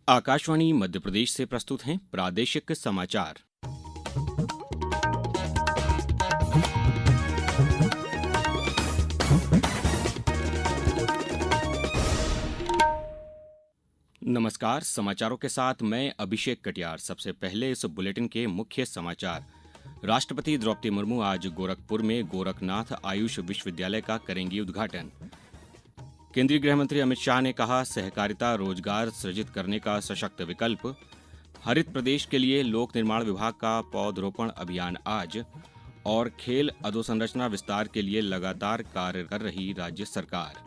आकाशवाणी मध्य प्रदेश से प्रस्तुत हैं प्रादेशिक समाचार। नमस्कार, समाचारों के साथ मैं अभिषेक कटियार। सबसे पहले इस बुलेटिन के मुख्य समाचार। राष्ट्रपति द्रौपदी मुर्मू आज गोरखपुर में गोरखनाथ आयुष विश्वविद्यालय का करेंगी उद्घाटन। केंद्रीय गृह मंत्री अमित शाह ने कहा, सहकारिता रोजगार सृजित करने का सशक्त विकल्प। हरित प्रदेश के लिए लोक निर्माण विभाग का पौधरोपण अभियान आज। और खेल अधोसंरचना विस्तार के लिए लगातार कार्य कर रही राज्य सरकार।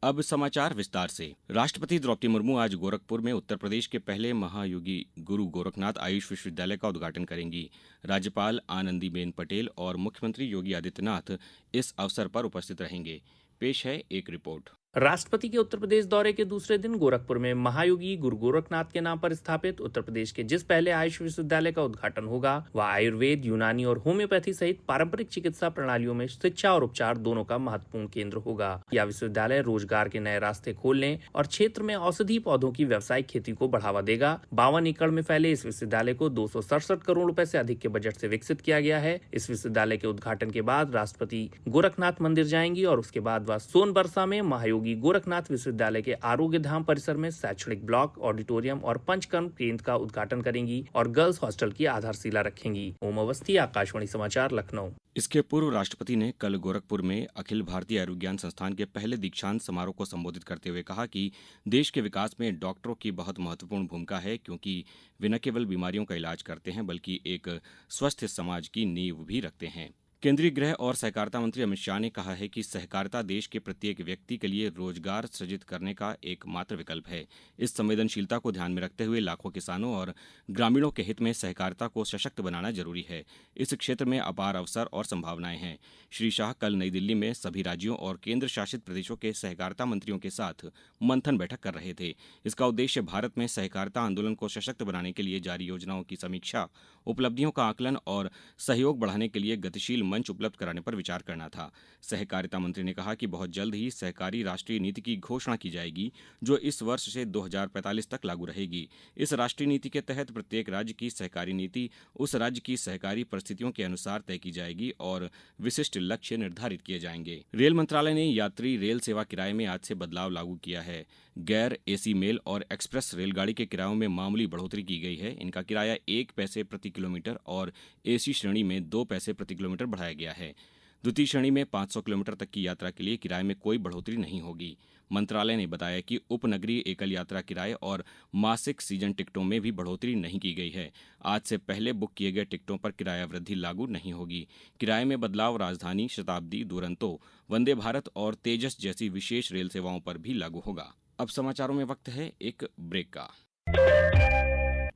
अब समाचार विस्तार से। राष्ट्रपति द्रौपदी मुर्मू आज गोरखपुर में उत्तर प्रदेश के पहले महायोगी गुरु गोरखनाथ आयुष विश्वविद्यालय का उद्घाटन करेंगी। राज्यपाल आनंदीबेन पटेल और मुख्यमंत्री योगी आदित्यनाथ इस अवसर पर उपस्थित रहेंगे। पेश है एक रिपोर्ट। राष्ट्रपति के उत्तर प्रदेश दौरे के दूसरे दिन गोरखपुर में महायोगी गुरु गोरखनाथ के नाम पर स्थापित उत्तर प्रदेश के जिस पहले आयुष विश्वविद्यालय का उद्घाटन होगा वह आयुर्वेद, यूनानी और होम्योपैथी सहित पारंपरिक चिकित्सा प्रणालियों में शिक्षा और उपचार दोनों का महत्वपूर्ण केंद्र होगा। यह विश्वविद्यालय रोजगार के नए रास्ते खोलने और क्षेत्र में औषधि पौधों की व्यावसायिक खेती को बढ़ावा देगा। 52 एकड़ में फैले इस विश्वविद्यालय को 267 करोड़ रुपए से अधिक के बजट से विकसित किया गया है। इस विश्वविद्यालय के उद्घाटन के बाद राष्ट्रपति गोरखनाथ मंदिर जाएंगी और उसके बाद वह सोनबरसा में महायोगी गोरखनाथ विश्वविद्यालय के आरोग्य धाम परिसर में शैक्षणिक ब्लॉक, ऑडिटोरियम और पंचकर्म केंद्र का उद्घाटन करेंगी और गर्ल्स हॉस्टल की आधारशिला रखेंगी। ओम अवस्थी, आकाशवाणी समाचार, लखनऊ। इसके पूर्व राष्ट्रपति ने कल गोरखपुर में अखिल भारतीय आयुर्विज्ञान संस्थान के पहले दीक्षांत समारोह को संबोधित करते हुए कहा कि देश के विकास में डॉक्टरों की बहुत महत्वपूर्ण भूमिका है, क्योंकि वे न केवल बीमारियों का इलाज करते हैं बल्कि एक स्वस्थ समाज की नींव भी रखते हैं। केंद्रीय गृह और सहकारिता मंत्री अमित शाह ने कहा है कि सहकारिता देश के प्रत्येक व्यक्ति के लिए रोजगार सृजित करने का एकमात्र विकल्प है। इस संवेदनशीलता को ध्यान में रखते हुए लाखों किसानों और ग्रामीणों के हित में सहकारिता को सशक्त बनाना जरूरी है। इस क्षेत्र में अपार अवसर और संभावनाएं हैं। श्री शाह कल नई दिल्ली में सभी राज्यों और केंद्र शासित प्रदेशों के सहकारिता मंत्रियों के साथ मंथन बैठक कर रहे थे। इसका उद्देश्य भारत में सहकारिता आंदोलन को सशक्त बनाने के लिए जारी योजनाओं की समीक्षा, उपलब्धियों का आकलन और सहयोग बढ़ाने के लिए गतिशील मंच उपलब्ध कराने पर विचार करना था। सहकारिता मंत्री ने कहा कि बहुत जल्द ही सहकारी राष्ट्रीय नीति की घोषणा की जाएगी, जो इस वर्ष से 2045 तक लागू रहेगी। इस राष्ट्रीय नीति के तहत प्रत्येक राज्य की सहकारी नीति उस राज्य की सहकारी परिस्थितियों के अनुसार तय की जाएगी और विशिष्ट लक्ष्य निर्धारित किए जाएंगे। रेल मंत्रालय ने यात्री रेल सेवा किराए में आज से बदलाव लागू किया है। गैर एसी मेल और एक्सप्रेस रेलगाड़ी के किरायों में मामूली बढ़ोतरी की गई है। इनका किराया 1 पैसे प्रति किलोमीटर और एसी श्रेणी में 2 पैसे प्रति किलोमीटर बढ़ाया गया है। द्वितीय श्रेणी में 500 किलोमीटर तक की यात्रा के लिए किराए में कोई बढ़ोतरी नहीं होगी। मंत्रालय ने बताया कि उपनगरीय एकल यात्रा किराए और मासिक सीजन टिकटों में भी बढ़ोतरी नहीं की गई है। आज से पहले बुक किए गए टिकटों पर किराया वृद्धि लागू नहीं होगी। किराए में बदलाव राजधानी, शताब्दी, दुरंतो, वंदे भारत और तेजस जैसी विशेष रेल सेवाओं पर भी लागू होगा। अब समाचारों में वक्त है एक ब्रेक का।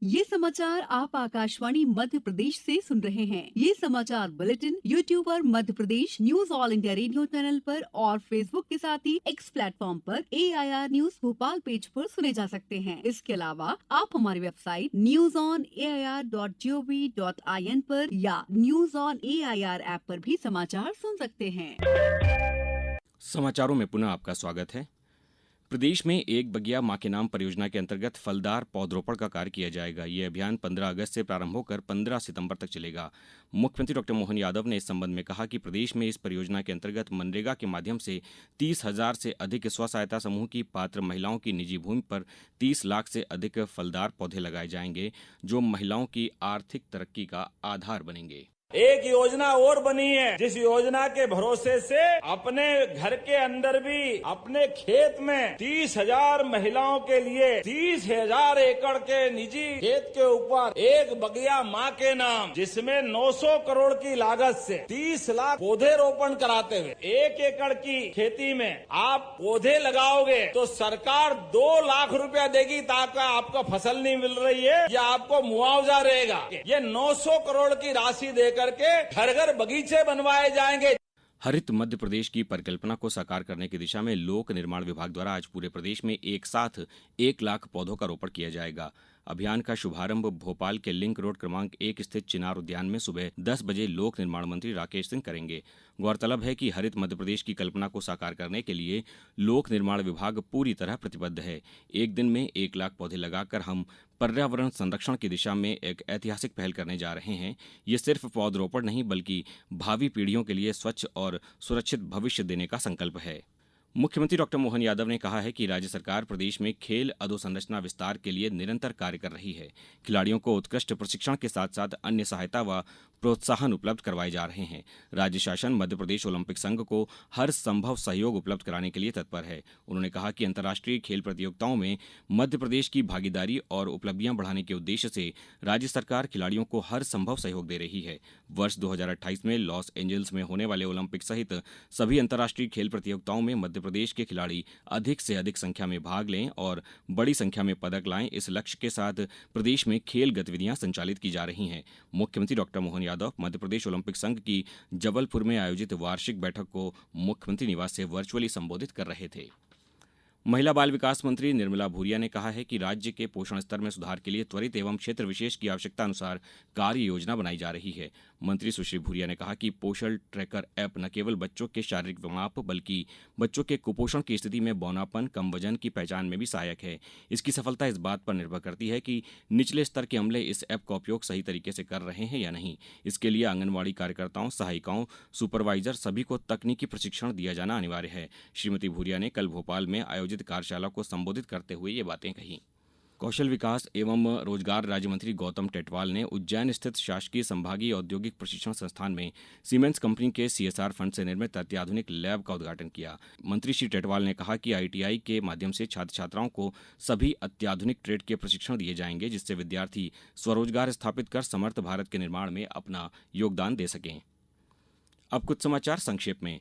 ये समाचार आप आकाशवाणी मध्य प्रदेश से सुन रहे हैं। ये समाचार बुलेटिन YouTube पर Madhya Pradesh news All India Radio channel पर और फेसबुक के साथ ही X प्लेटफॉर्म पर AIR न्यूज भोपाल पेज पर सुने जा सकते हैं। इसके अलावा आप हमारी वेबसाइट newsonair.gov.in पर या न्यूज ऑन AIR ऐप पर भी समाचार सुन सकते हैं। समाचारों में पुनः आपका स्वागत है। प्रदेश में एक बगिया मां के नाम परियोजना के अंतर्गत फलदार पौधरोपण का कार्य किया जाएगा। ये अभियान 15 अगस्त से प्रारंभ होकर 15 सितंबर तक चलेगा। मुख्यमंत्री डॉ मोहन यादव ने इस संबंध में कहा कि प्रदेश में इस परियोजना के अंतर्गत मनरेगा के माध्यम से 30,000 से अधिक स्व सहायता समूह की पात्र महिलाओं की निजी भूमि पर 30 लाख से अधिक फलदार पौधे लगाए जाएंगे, जो महिलाओं की आर्थिक तरक्की का आधार बनेंगे। एक योजना और बनी है, जिस योजना के भरोसे से अपने घर के अंदर भी अपने खेत में 30,000 महिलाओं के लिए 30,000 एकड़ के निजी खेत के ऊपर एक बगिया माँ के नाम, जिसमें 900 करोड़ की लागत से 30 लाख पौधे रोपण कराते हुए 1 एकड़ की खेती में आप पौधे लगाओगे तो सरकार 2 लाख रुपया देगी, ताकि आपको फसल नहीं मिल रही है या आपको मुआवजा रहेगा। ये 900 करोड़ की राशि देकर करके घर घर बगीचे बनवाए जाएंगे। हरित मध्य प्रदेश की परिकल्पना को साकार करने की दिशा में लोक निर्माण विभाग द्वारा आज पूरे प्रदेश में एक साथ 1 लाख पौधों का रोपण किया जाएगा। अभियान का शुभारंभ भोपाल के लिंक रोड क्रमांक 1 स्थित चिनार उद्यान में सुबह 10 बजे लोक निर्माण मंत्री राकेश सिंह करेंगे। गौरतलब है कि हरित मध्यप्रदेश की कल्पना को साकार करने के लिए लोक निर्माण विभाग पूरी तरह प्रतिबद्ध है। एक दिन में 1 लाख पौधे लगाकर हम पर्यावरण संरक्षण की दिशा में एक ऐतिहासिक पहल करने जा रहे हैं। ये सिर्फ पौधरोपण नहीं बल्कि भावी पीढ़ियों के लिए स्वच्छ और सुरक्षित भविष्य देने का संकल्प है। मुख्यमंत्री डॉक्टर मोहन यादव ने कहा है कि राज्य सरकार प्रदेश में खेल अधोसंरचना विस्तार के लिए निरंतर कार्य कर रही है। खिलाड़ियों को उत्कृष्ट प्रशिक्षण के साथ साथ अन्य सहायता व प्रोत्साहन उपलब्ध करवाए जा रहे हैं। राज्य शासन मध्य प्रदेश ओलंपिक संघ को हर संभव सहयोग उपलब्ध कराने के लिए तत्पर है। उन्होंने कहा कि अंतर्राष्ट्रीय खेल प्रतियोगिताओं में मध्य प्रदेश की भागीदारी और उपलब्धियां बढ़ाने के उद्देश्य से राज्य सरकार खिलाड़ियों को हर संभव सहयोग दे रही है। वर्ष 2028 में लॉस एंजल्स में होने वाले ओलंपिक सहित सभी अंतर्राष्ट्रीय खेल प्रतियोगिताओं में मध्य प्रदेश के खिलाड़ी अधिक से अधिक संख्या में भाग लें और बड़ी संख्या में पदक लाएं। इस लक्ष्य के साथ प्रदेश में खेल गतिविधियां संचालित की जा रही हैं। मुख्यमंत्री डॉक्टर मोहन यादव मध्य प्रदेश ओलंपिक संघ की जबलपुर में आयोजित वार्षिक बैठक को मुख्यमंत्री निवास से वर्चुअली संबोधित कर रहे थे। महिला बाल विकास मंत्री निर्मला भूरिया ने कहा है कि राज्य के पोषण स्तर में सुधार के लिए त्वरित एवं क्षेत्र विशेष की आवश्यकता अनुसार कार्य योजना बनाई जा रही है। मंत्री सुश्री भूरिया ने कहा कि पोषण ट्रैकर ऐप न केवल बच्चों के शारीरिक माप बल्कि बच्चों के कुपोषण की स्थिति में बौनापन, कम वजन की पहचान में भी सहायक है। इसकी सफलता इस बात पर निर्भर करती है कि निचले स्तर के अमले इस ऐप का उपयोग सही तरीके से कर रहे हैं या नहीं। इसके लिए आंगनबाड़ी कार्यकर्ताओं, सहायिकाओं, सुपरवाइजर सभी को तकनीकी प्रशिक्षण दिया जाना अनिवार्य है। श्रीमती भूरिया ने कल भोपाल में आयोजित कार्यशाला को संबोधित करते हुए ये बातें कही। कौशल विकास एवं रोजगार राज्य मंत्री गौतम टेटवाल ने उज्जैन स्थित शासकीय संभागीय औद्योगिक प्रशिक्षण संस्थान में सीमेंस कंपनी के CSR फंड से निर्मित अत्याधुनिक लैब का उद्घाटन किया। मंत्री श्री टेटवाल ने कहा कि ITI के माध्यम से छात्र छात्राओं को सभी अत्याधुनिक ट्रेड के प्रशिक्षण दिए जाएंगे, जिससे विद्यार्थी स्वरोजगार स्थापित कर समर्थ भारत के निर्माण में अपना योगदान दे सकें। अब कुछ समाचार संक्षेप में।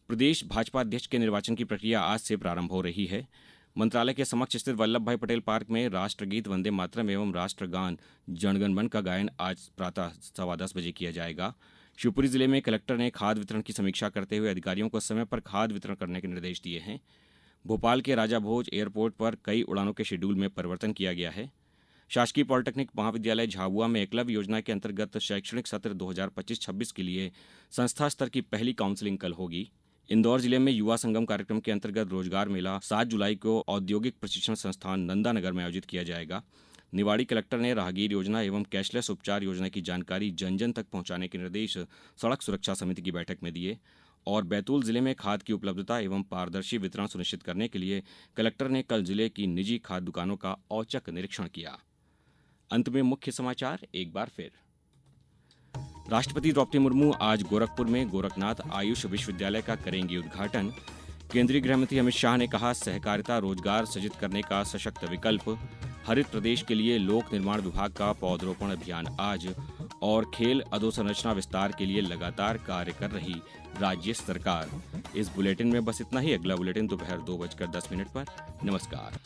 प्रदेश भाजपा अध्यक्ष के निर्वाचन की प्रक्रिया आज से प्रारंभ हो रही है। मंत्रालय के समक्ष स्थित वल्लभ भाई पटेल पार्क में राष्ट्रगीत वंदे मातरम एवं राष्ट्रगान जनगण मन का गायन आज प्रातः 10:15 बजे किया जाएगा। शिवपुरी जिले में कलेक्टर ने खाद वितरण की समीक्षा करते हुए अधिकारियों को समय पर खाद वितरण करने के निर्देश दिए हैं। भोपाल के राजा भोज एयरपोर्ट पर कई उड़ानों के शेड्यूल में परिवर्तन किया गया है। शासकीय पॉलिटेक्निक महाविद्यालय झाबुआ में एकलव्य योजना के अंतर्गत शैक्षणिक सत्र 2025-26 के लिए संस्था स्तर की पहली काउंसलिंग कल होगी। इंदौर जिले में युवा संगम कार्यक्रम के अंतर्गत रोजगार मेला 7 जुलाई को औद्योगिक प्रशिक्षण संस्थान नंदानगर में आयोजित किया जाएगा। निवाड़ी कलेक्टर ने राहगीर योजना एवं कैशलेस उपचार योजना की जानकारी जन जन तक पहुंचाने के निर्देश सड़क सुरक्षा समिति की बैठक में दिए। और बैतूल जिले में खाद की उपलब्धता एवं पारदर्शी वितरण सुनिश्चित करने के लिए कलेक्टर ने कल जिले की निजी खाद दुकानों का औचक निरीक्षण किया। अंत में मुख्य समाचार एक बार फिर। राष्ट्रपति द्रौपदी मुर्मू आज गोरखपुर में गोरखनाथ आयुष विश्वविद्यालय का करेंगी उद्घाटन। केंद्रीय गृहमंत्री अमित शाह ने कहा, सहकारिता रोजगार सृजित करने का सशक्त विकल्प। हरित प्रदेश के लिए लोक निर्माण विभाग का पौधरोपण अभियान आज। और खेल अधोसंरचना विस्तार के लिए लगातार कार्य कर रही राज्य सरकार। इस बुलेटिन में बस इतना ही। अगला बुलेटिन दोपहर 2:10 पर। नमस्कार।